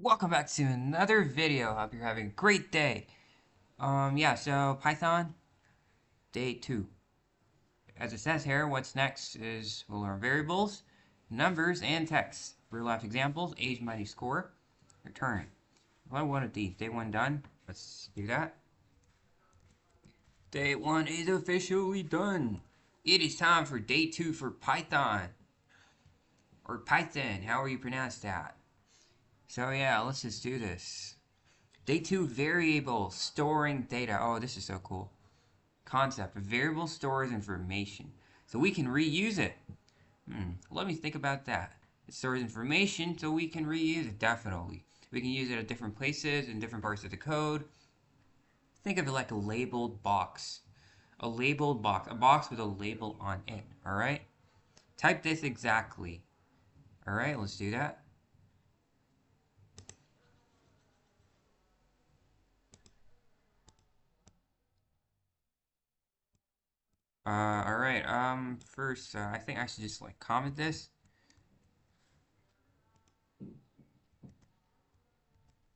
welcome back to another video. Hope you're having a great day. Yeah, so Python, day 2. As it says here, what's next is we'll learn variables, numbers, and text. Real life examples, age minus score, return. Well, one of these, day 1 done. Let's do that. Day 1 is officially done. It is time for day 2 for Python. Or Python, however you pronounce that. So yeah, let's just do this. Day 2, variable, storing data. Oh, this is so cool. Concept, a variable stores information. So we can reuse it. Let me think about that. It stores information so we can reuse it, definitely. We can use it at different places in different parts of the code. Think of it like a labeled box. A labeled box. A box with a label on it, alright? Type this exactly. Alright, let's do that. Alright, first, I think I should just, comment this.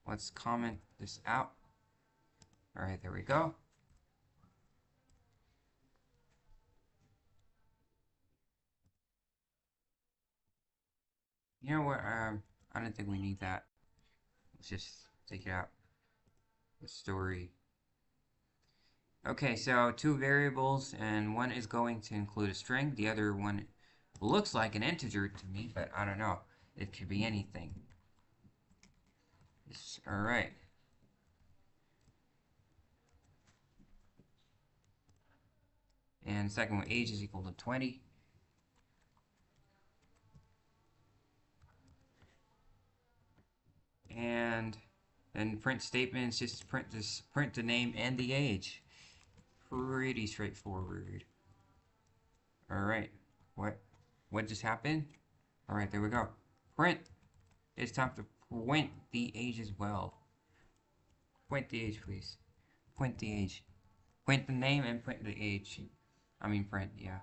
Let's comment this out. Alright, there we go. You know what, I don't think we need that. Let's just take it out. The story. Okay, so 2 variables, and one is going to include a string. The other one looks like an integer to me, but I don't know. It could be anything. Alright. And second one, age is equal to 20. And then print statements, just print the name and the age. Pretty straightforward. Alright. What just happened? Alright, there we go. Print. It's time to print the age as well. Print the age, please. Print the age. Print the name and print the age. I mean print, yeah.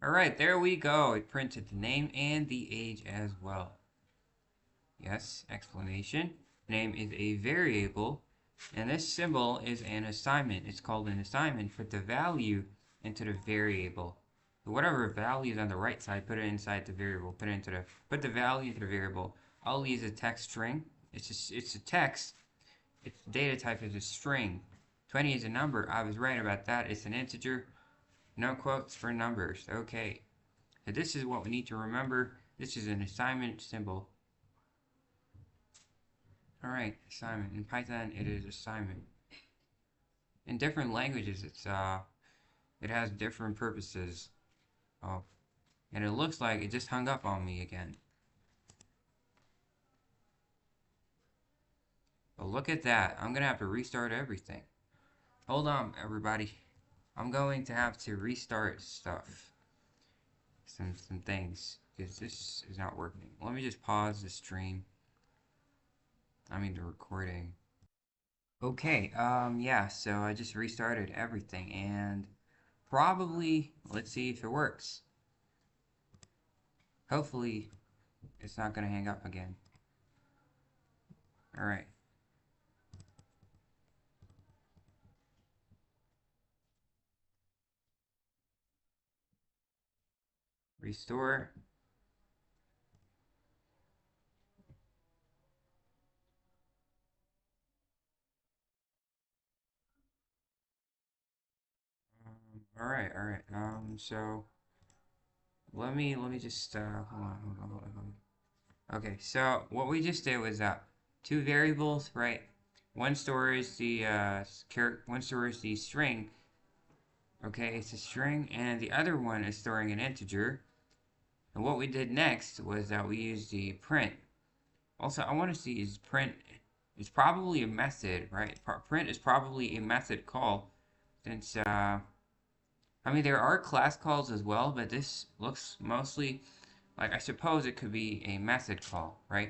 Alright, there we go. It printed the name and the age as well. Yes, explanation. Name is a variable, and this symbol is an assignment. It's called an assignment. Put the value into the variable. So whatever value is on the right side, put it inside the variable. Put the value into the variable. I'll use a text string. It's a text. Its data type is a string. 20 is a number. I was right about that. It's an integer. No quotes for numbers. Okay. So this is what we need to remember. This is an assignment symbol. Alright, assignment. In Python, it is assignment. In different languages, it has different purposes. Oh, and it looks like it just hung up on me again. But look at that. I'm gonna have to restart everything. Hold on, everybody. I'm going to have to restart stuff. Some things. Because this is not working. Let me just pause the stream. I mean the recording. Okay, yeah, so I just restarted everything, and probably, let's see if it works. Hopefully, it's not gonna hang up again. Alright. Restore. Alright, alright. So let me just hold on. Okay, so what we just did was 2 variables, right? One stores the one stores the string. Okay, it's a string, and the other one is storing an integer. And what we did next was that we used the print. Also, I want to see is print is probably a method, right? Print is probably a method call, since I mean, there are class calls as well, but this looks mostly like, I suppose it could be a method call, right?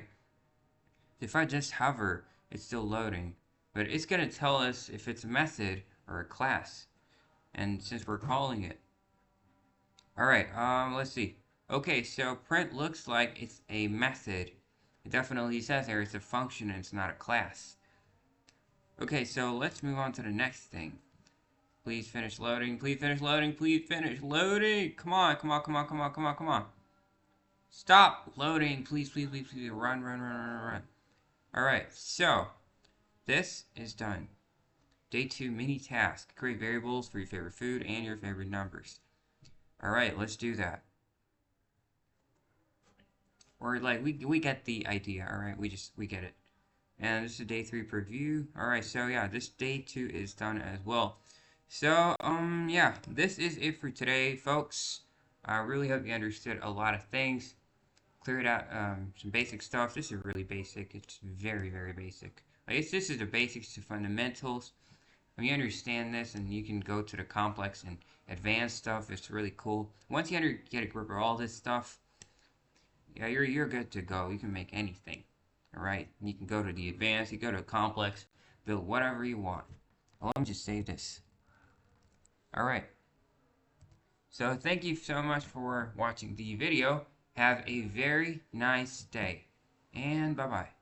If I just hover, it's still loading. but it's going to tell us if it's a method or a class. And since we're calling it. Alright, let's see. Okay, so print looks like it's a method. It definitely says there it's a function and it's not a class. Okay, so let's move on to the next thing. Please finish loading, please finish loading, please finish loading! Come on, come on, come on, come on, come on, come on. Stop loading, please, please, please, please, run, run, run, run, run. Alright, so, this is done. Day 2 mini task. Create variables for your favorite food and your favorite numbers. Alright, let's do that. Or like, we get the idea, alright, we get it. And this is day 3 preview. Alright, so yeah, this day 2 is done as well. So, yeah, this is it for today, folks. I really hope you understood a lot of things. Cleared out some basic stuff. This is really basic. It's very, very basic. I guess this is the basics to fundamentals. When you understand this and you can go to the complex and advanced stuff, it's really cool. Once you get a grip of all this stuff, yeah, you're good to go. You can make anything. Alright? You can go to the advanced, you go to the complex, build whatever you want. Well, let me just save this. Alright. So thank you so much for watching the video. Have a very nice day. And bye-bye.